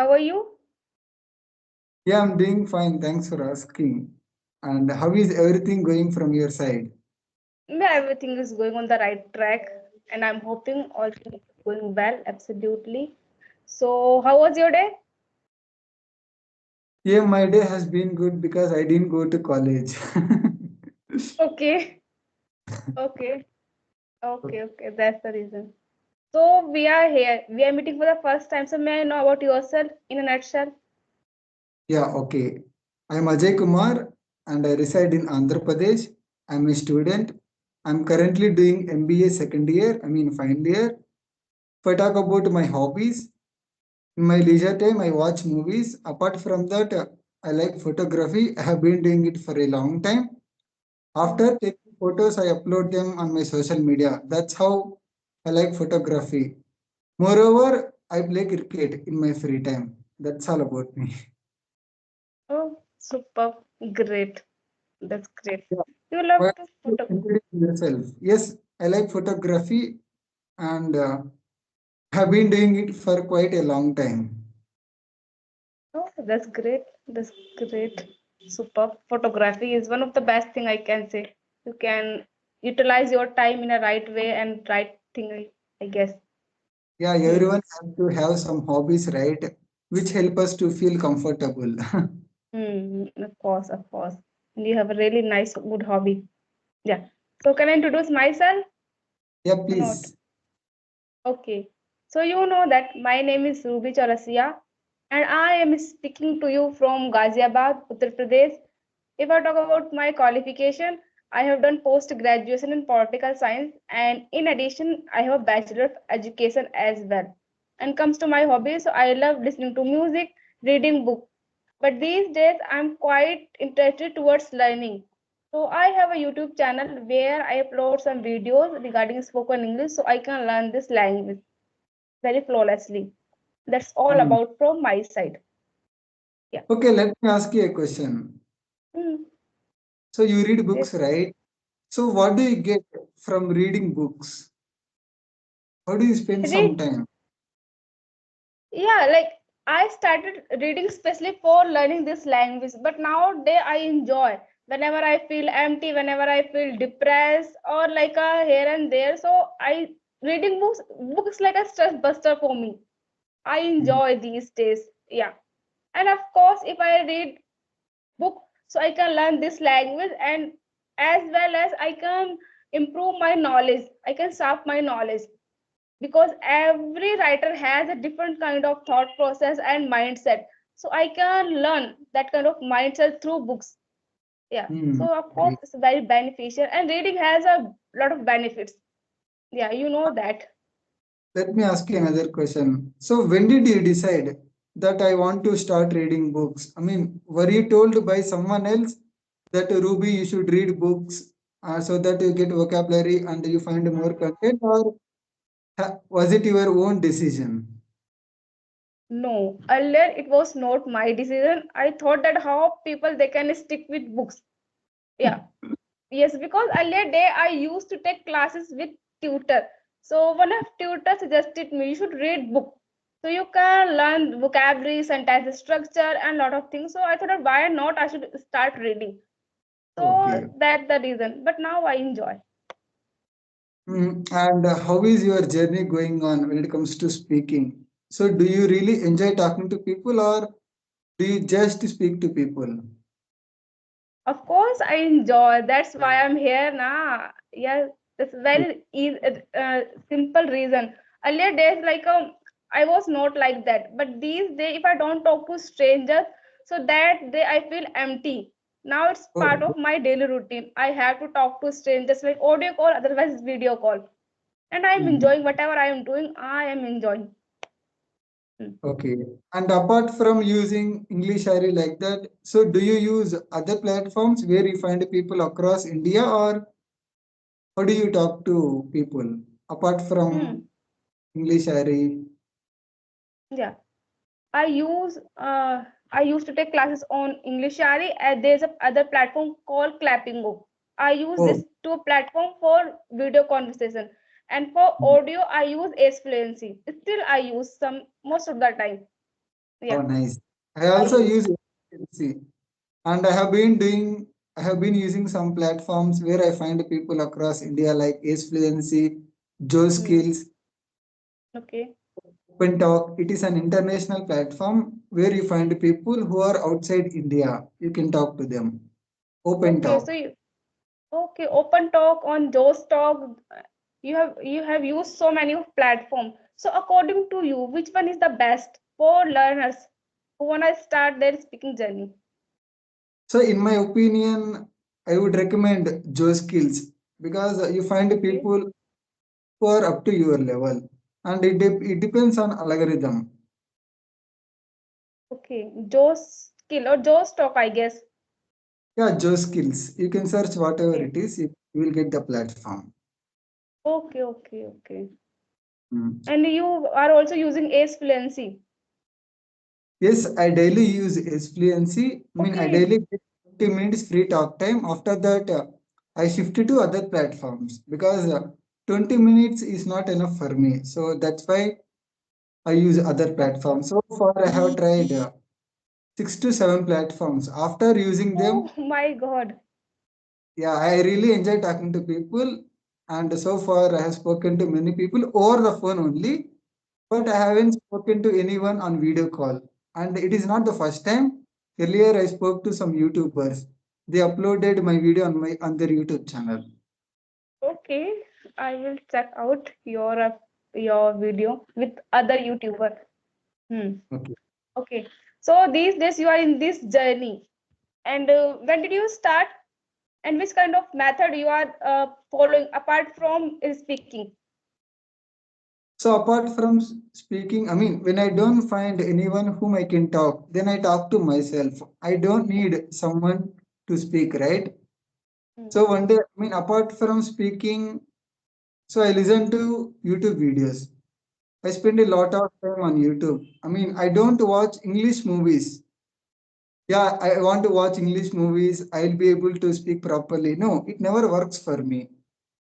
How are you? Yeah, I'm doing fine. Thanks for asking. And how is everything going from your side? Yeah, everything is going on the right track, and I'm hoping all things are going well. Absolutely. So, how was your day? Yeah, my day has been good because I didn't go to college. Okay, okay, okay. That's the reason. So, we are here. We are meeting for the first time. So, may I know about yourself in a nutshell? Yeah, okay. I'm Ajay Kumar and I reside in Andhra Pradesh. I'm a student. I'm currently doing MBA second year, final year. If I talk about my hobbies, in my leisure time, I watch movies. Apart from that, I like photography. I have been doing it for a long time. Hmm. After taking photos, I upload them on my social media. That's how I like photography. Moreover, I play cricket in my free time. That's all about me. Oh, super. Great. That's great. Yeah. You love Why to don't photo. you introduce yourself? Yes, I like photography and have been doing it for quite a long time. Oh, that's great. That's great. Super. Photography is one of the best thing I can say. You can utilize your time in a right way and right thing, I guess. Yeah, Hmm. everyone has to have some hobbies, right? Which help us to feel comfortable. Of course, of course. And you have a really nice, good hobby. Yeah. So can I introduce myself Yeah, or not? please. Okay. So you know that my name is Rubi Chaurasiya and I am speaking to you from Ghaziabad, Uttar Pradesh. If I talk about my qualification, I have done post graduation in political science and in addition I have a bachelor of education as well. And comes to my hobbies, so I love listening to music, reading book. But these days I'm quite interested towards learning. So I have a YouTube channel where I upload some videos regarding spoken English so I can learn this language very flawlessly. That's all Hmm. about from my side. Yeah. Okay, let me ask you a question. Mm. So you read Yes. books, right? So what do you get from reading books? How do you spend some Read. time? Yeah, like I started reading especially for learning this language, but nowadays I enjoy whenever I feel empty, whenever I feel depressed or like a here and there. So I reading books like a stress buster for me. I Hmm. enjoy these days. Yeah. And of course, if I read book, so I can learn this language and as well as I can improve my knowledge. I can sharp my knowledge because every writer has a different kind of thought process and mindset. So I can learn that kind of mindset through books. Yeah. Hmm. So of course Great. it's very beneficial and reading has a lot of benefits. Yeah, you know that. Let me ask you another question. So when did you decide that I want to start reading books? Were you told by someone else that Ruby you should read books so that you get vocabulary and you find more content, or was it your own decision? No, earlier it was not my decision. I thought that how people they can stick with books. Yeah. Yes, because earlier day I used to take classes with tutor. So one of tutor suggested me you should read book. So you can learn vocabulary, sentence structure, and lot of things. So I thought that why not I should start reading. So Okay. that's the reason. But now I enjoy. And how is your journey going on when it comes to speaking? So, do you really enjoy talking to people, or do you just speak to people? Of course I enjoy. That's why I'm here now. Yeah, that's very easy, simple reason. Earlier days, like I was not like that. But these days, if I don't talk to strangers, so that day I feel empty. Now it's part Oh, of my daily routine. I have to talk to strangers like audio call, otherwise video call. And I'm mhm. enjoying whatever I am doing. I am enjoying. Hmm. Okay. And apart from using English Ari like that, so do you use other platforms where you find people across India, or how do you talk to people apart from Hmm. English Ari? Yeah. I use I used to take classes on English Ari and there's a other platform called Clappingo. I use Oh, this two platform for video conversation and for mm, audio I use Ace Fluency. Still I use some most of the time. Oh, Yeah, nice. I I also use. use agency, and I have been using some platforms where I find people across India like Ace Fluency, Joe Hmm. Skills, Okay. Open Talk. It is an international platform where you find people who are outside India. You can talk to them. Open Okay. Talk. So you, okay, open talk on Joe's talk. You have used so many of platform. So according to you, which one is the best for learners who wanna start their speaking journey? So, in my opinion, I would recommend Joe Skills because you find Okay. people who are up to your level, and it depends on algorithm. Okay. Joe's skill or Joe's talk, I guess. Yeah, Joe Skills. You can search whatever Okay. it is, you will get the platform. Okay. Okay. Okay. Mm. And you are also using Ace Fluency. Yes, I daily use Fluency. I mean, I Okay. daily get 20 minutes free talk time. After that, I shifted to other platforms because 20 minutes is not enough for me. So that's why I use other Okay. platforms. So far, I have tried 6 to 7 platforms. After using them, Oh my God. yeah, I really enjoy talking to people. And so far, I have spoken to many people over the phone only, but I haven't spoken to anyone on video call. And it is not the first time. Earlier, I spoke to some YouTubers. They uploaded my video on their YouTube channel. Okay. I will check out your video with other YouTuber. Hmm. Okay. Okay. So these days you are in this journey. And when did you start? And which kind of method you are following apart from speaking? So apart from speaking, I mean, when I don't find anyone whom I can talk, then I talk to myself. I don't need someone to speak, right? Hmm. So one day, I mean, apart from speaking, so I listen to YouTube videos. I spend a lot of time on YouTube. I mean, I don't watch English movies. Yeah, I want to watch English movies. I'll be able to speak properly. No, it never works for me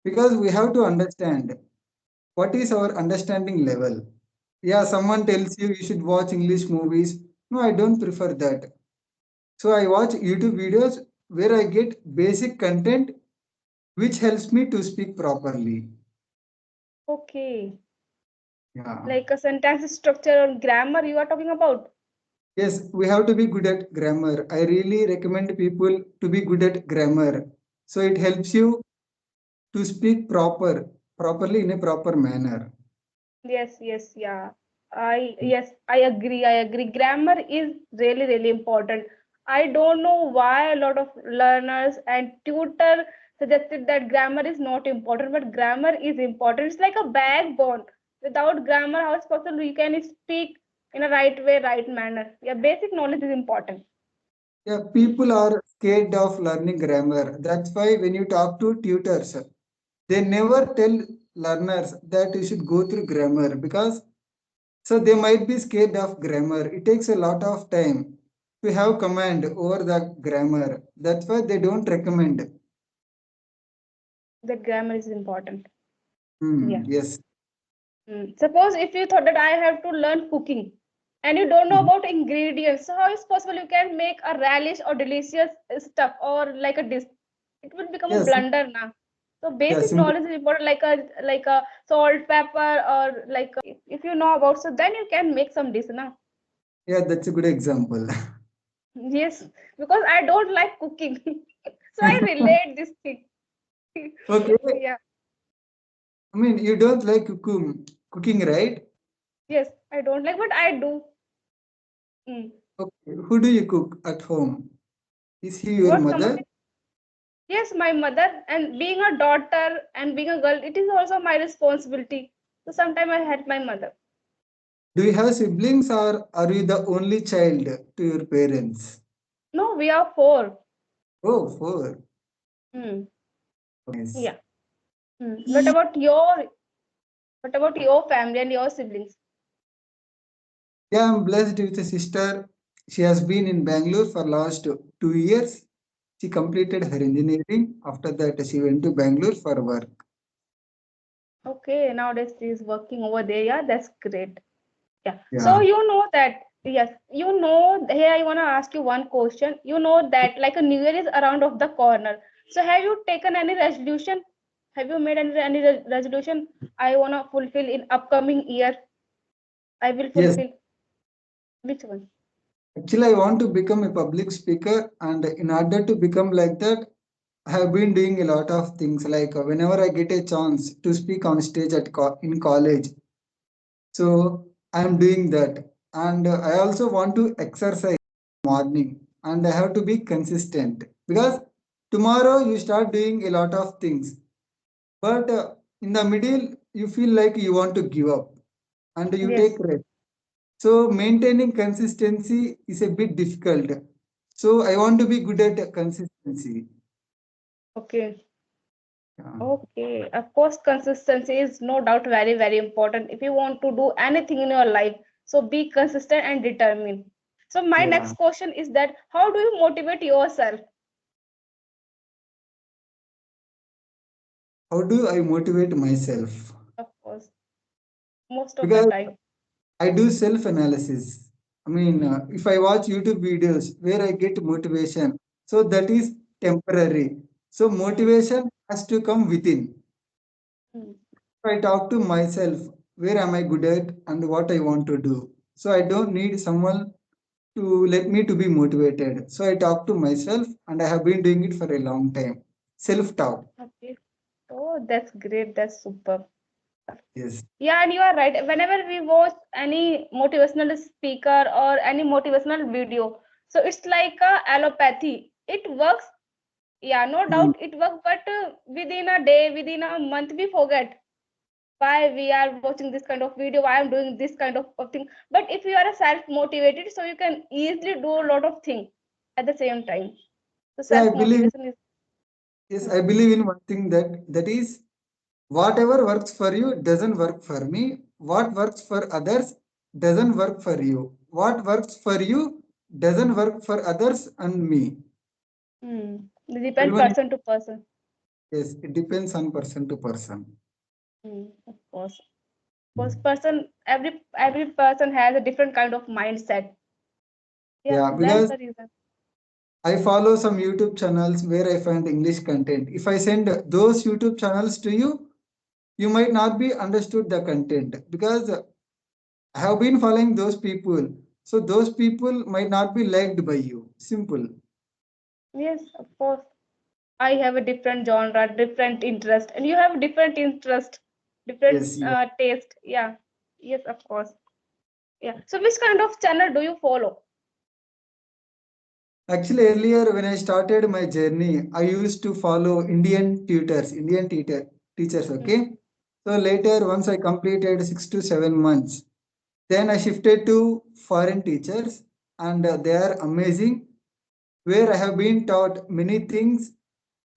because we have to understand what is our understanding level. Yeah, someone tells you should watch English movies. No, I don't prefer that. So I watch YouTube videos where I get basic content which helps me to speak properly. Okay. Yeah. Like a sentence structure or grammar you are talking about? Yes, we have to be good at grammar. I really recommend people to be good at grammar. So it helps you to speak properly in a proper manner. Yes, yes, yeah. I agree. I agree. Grammar is really, really important. I don't know why a lot of learners and tutor suggested that grammar is not important, but grammar is important. It's like a backbone. Without grammar, how is possible you can speak in a right way, right manner? Yeah, basic knowledge is important. Yeah, people are scared of learning grammar. That's why when you talk to tutors, they never tell learners that you should go through grammar because so they might be scared of grammar. It takes a lot of time to have command over the grammar. That's why they don't recommend. That grammar is important. Hmm, Yeah. yes. Suppose if you thought that I have to learn cooking and you don't know Mhm. about ingredients, so how is possible you can make a relish or delicious stuff or like a dish? It will become a Yes. blunder now. So Yeah, basic simple. knowledge is important, like a salt, pepper, or like if you know about, so then you can make some dish now. Yeah, that's a good example. Yes, because I don't like cooking, so I relate this thing. Okay. Yeah, I mean, you don't like cooking, right? yes, I don't like, but I do. Mm. Okay. Who do you cook at home? Is he your What mother? somebody? Yes, my mother, and being a daughter and being a girl, it is also my responsibility. So sometimes I help my mother. Do you have siblings or are you the only child to your parents? No, we are four. Oh, four. Hmm. Nice. Yeah. Hmm. What about your family and your siblings? Yeah, I'm blessed with a sister. She has been in Bangalore for last 2 years. She completed her engineering. After that, she went to Bangalore for work. Okay, nowadays she is working over there. Yeah, that's great. Yeah. So Yeah. you know that. Yes, here I want to ask you one question. You know that like a New Year is around of the corner. So have you taken any resolution? Have you made any resolution? I want to fulfill in upcoming year. I will Yes, fulfill which one? actually, I want to become a public speaker, and in order to become like that, I have been doing a lot of things. Like whenever I get a chance to speak on stage in college, so I am doing that, and I also want to exercise morning, and I have to be consistent because tomorrow you start doing a lot of things, but in the middle you feel like you want to give up, and you Yes. take rest. So maintaining consistency is a bit difficult. So I want to be good at consistency. Okay. Yeah. Okay. Of course, consistency is no doubt very, very important if you want to do anything in your life. So be consistent and determined. So my Yeah. next question is that how do you motivate yourself? How do I motivate myself? Of course, most of the Because time. I do self analysis. I mean, if I watch YouTube videos where I get motivation, so that is temporary. So Hmm. motivation has to come within. Hmm. If I talk to myself, where am I good at and what I want to do. So I don't need someone to let me to be motivated. So I talk to myself and I have been doing it for a long time. Self talk. Okay. Oh, that's great. That's super. Yes. Yeah, and you are right. Whenever we watch any motivational speaker or any motivational video, so it's like a allopathy. It works. Yeah, no Mm. doubt it works. But within a day, within a month, we forget why we are watching this kind of video, why I'm doing this kind of thing. But if you are a self-motivated, so you can easily do a lot of things at the same time. So Yeah, I believe self-motivation is. yes, Hmm. I believe in one thing that is whatever works for you doesn't work for me. What works for others doesn't work for you. What works for you doesn't work for others and me. It depends Everyone, person to person. yes, it depends on person to person. Of course. Because every person has a different kind of mindset. Yeah, Yeah, that's because the reason. I follow some YouTube channels where I find English content. If I send those YouTube channels to you, you might not be understood the content because I have been following those people. So those people might not be liked by you. Simple. Yes, of course. I have a different genre, different interest, and you have a different interest, different Yes, yeah. taste. Yeah. Yes, of course. Yeah. So which kind of channel do you follow? Actually, earlier when I started my journey, I used to follow Indian teachers. Hmm. Okay. So later, once I completed 6 to 7 months, then I shifted to foreign teachers, and they are amazing. Where I have been taught many things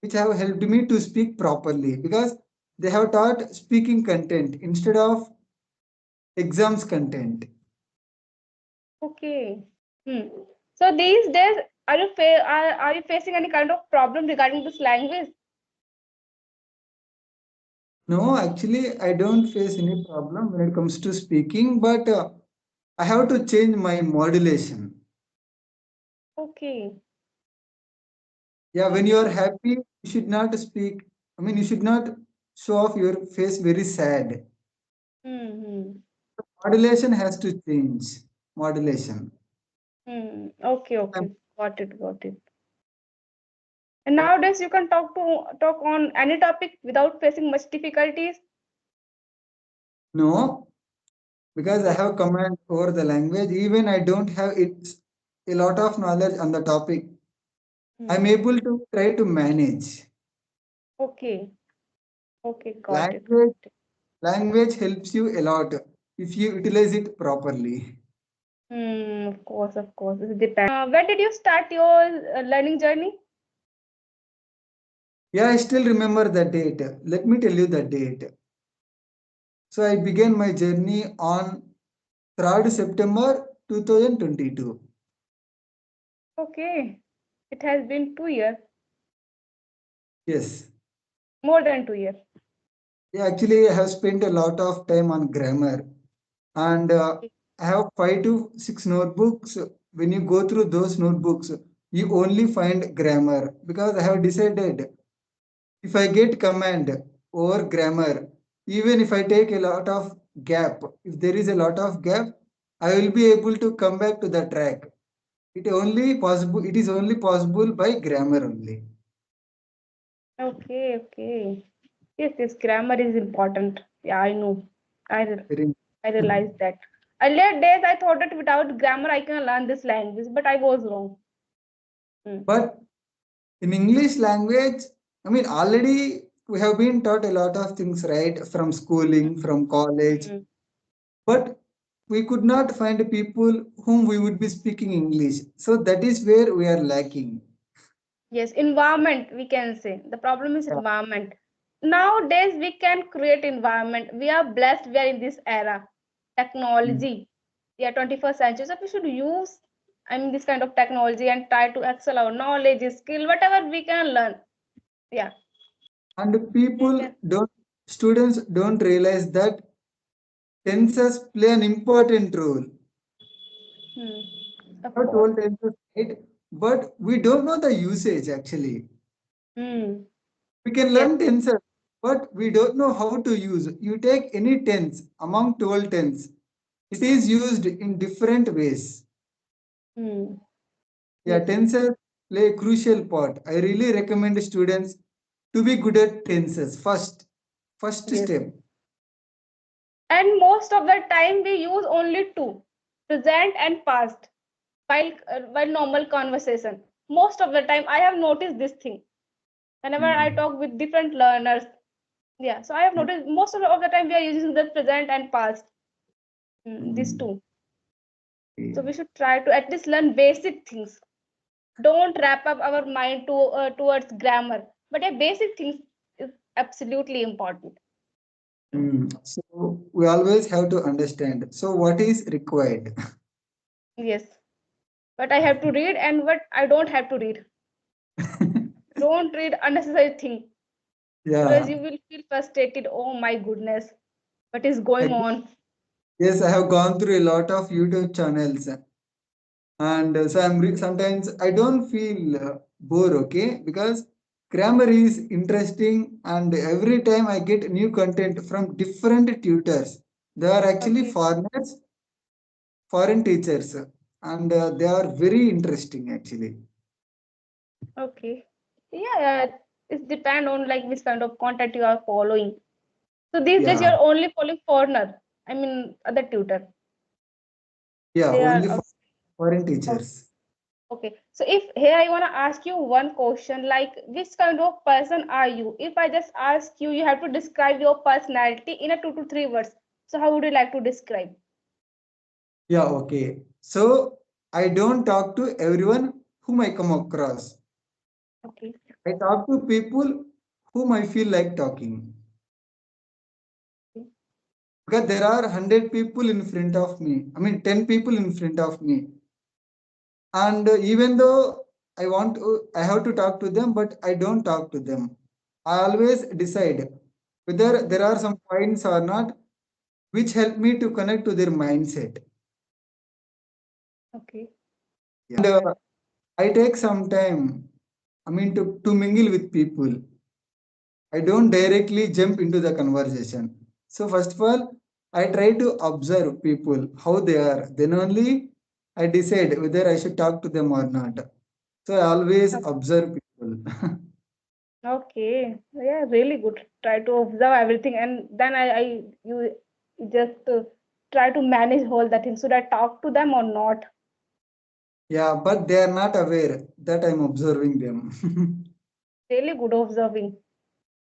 which have helped me to speak properly because they have taught speaking content instead of exams content. Okay. Hmm. So these days, are you facing any kind of problem regarding this language? No, actually, I don't face any problem when it comes to speaking, but I have to change my modulation. Okay. Yeah, when you are Okay. happy, you should not speak. I mean, you should not show off your face very sad. Hmm. Modulation has to change. Modulation. Okay. Um, Okay. Got it. Got it. And nowadays you can talk on any topic without facing much difficulties. No, because I have command over the language. Even I don't have it a lot of knowledge on the topic. I'm Hmm. able to try to manage. Okay. Okay. Got it. Language language helps you a lot if you utilize it properly. Of course. Of course. It depends. When did you start your learning journey? Yeah, I still remember the date. Let me tell you the date. So I began my journey on 3rd September 2022. Okay. It has been 2 years, Yes. more than 2 years. Yeah, actually, I have spent a lot of time on grammar, and I have 5 to 6 notebooks. When you go through those notebooks, you only find grammar because I have decided if I get command over grammar, even if I take a lot of gap, if there is a lot of gap, I will be able to come back to the track. It is only possible by grammar only. Okay, okay. Yes, yes, grammar is important. Yeah, I know. I re- Very- I realized that. Earlier days, I thought that without grammar, I can learn this language, but I was wrong. Hmm. But in English language, I mean, already we have been taught a lot of things, right? From schooling, from college, Hmm. but we could not find people whom we would be speaking English. So that is where we are lacking. Yes, environment, we can say. The problem is Yeah. environment. Nowadays, we can create environment. We are blessed. We are in this era. Mm. Technology. We are 21st century. So we should use, I mean, this kind of technology and try to excel our knowledge, skill, whatever we can learn. Yeah. And We people can. don't, students don't realize that tenses play an important role. Hmm. Of Not course. all tenses, right? But we don't know the usage actually. Hmm. We can Yes. learn tenses, but we don't know how to use. You take any tense among 12 tense, it is used in different ways. Hmm. Yeah, Yes. tenses play a crucial part. I really recommend students to be good at tenses first Yes. step. And most of the time, we use only two, present and past, while normal conversation. Most of the time, I have noticed this thing whenever I Mm. talk with different learners. Yeah, so I have noticed most of the time we are using the present and past, these Mm. two. So we should try to at least learn basic things. Don't wrap up our mind towards grammar, but yeah, basic things is absolutely important. So we always have to understand. So what is required? Yes, but I have to read and what I don't have to read. Don't read unnecessary thing because Yeah. you will feel frustrated. Oh my goodness, what is going I, on? yes, I have gone through a lot of YouTube channels, and sometimes I don't feel bored. Okay, because grammar is interesting, and every time I get new content from different tutors. They are actually Okay, foreigners, foreign teachers, and they are very interesting actually. okay. Yeah, it depend on like which kind of content you are following. So these days Yeah, you're only following foreigner. I mean other tutor. yeah, They are only for foreign okay. teachers. Okay. So if here I wanna ask you one question, like which kind of person are you? If I just ask you, you have to describe your personality in a 2 to 3 words. So how would you like to describe? Yeah, okay. So I don't talk to everyone whom I come across. Okay. I talk to people whom I feel like talking. Because there are 100 people in front of me. I mean, 10 people in front of me. And even though I have to talk to them, but I don't talk to them. I always decide whether there are some points or not, which help me to connect to their mindset. Okay. And I take some time, I mean, to mingle with people. I don't directly jump into the conversation. So first of all, I try to observe people, how they are. Then only I decide whether I should talk to them or not. So I always observe people. Okay, yeah, really good. Try to observe everything, and then you just try to manage whole that thing. Should I talk to them or not? Yeah, but they are not aware that I'm observing them. Really good observing.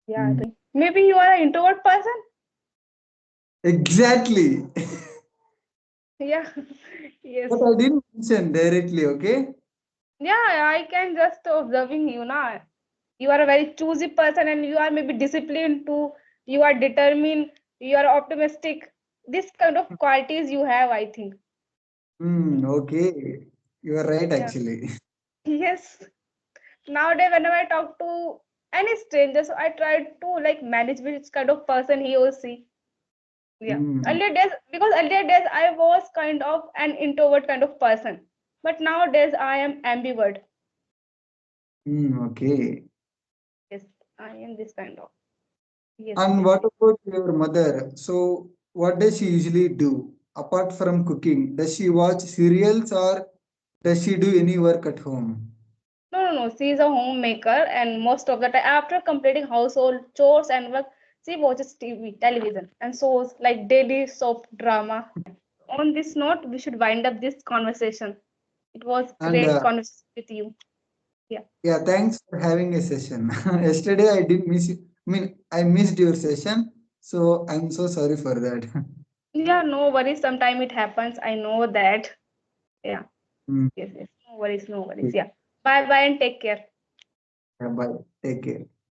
Yeah, Mm. maybe you are an introvert person. Exactly. Yeah, yes. But I didn't mention directly, okay? Yeah, I can just observing you now. You are a very choosy person, and you are maybe disciplined too. You are determined. You are optimistic. This kind of qualities you have, I think. Okay. You are right, Yeah. actually. Yes. Nowadays whenever I talk to any stranger, so I try to like manage which kind of person he or she. Yeah. Mm, Earlier days, because earlier days I was kind of an introvert kind of person, but nowadays I am ambivert. okay. Yes, I am this kind of. Yes, And yes, what yes. about your mother? So, what does she usually do apart from cooking? Does she watch serials or does she do any work at home? No, no, no. She is a homemaker, and most of the time, after completing household chores and work, she watches TV, television, and shows like daily soap drama. On this note, we should wind up this conversation. It was And great conversation with you. Yeah. yeah, thanks for having a session. Yesterday I didn't miss you. I mean, I missed your session, so I'm so sorry for that. Yeah, no worries. Sometime it happens. I know that. Yeah. Mm, Yes, yes. No worries, no worries. Yeah. Bye bye and take care. yeah, bye. Take care.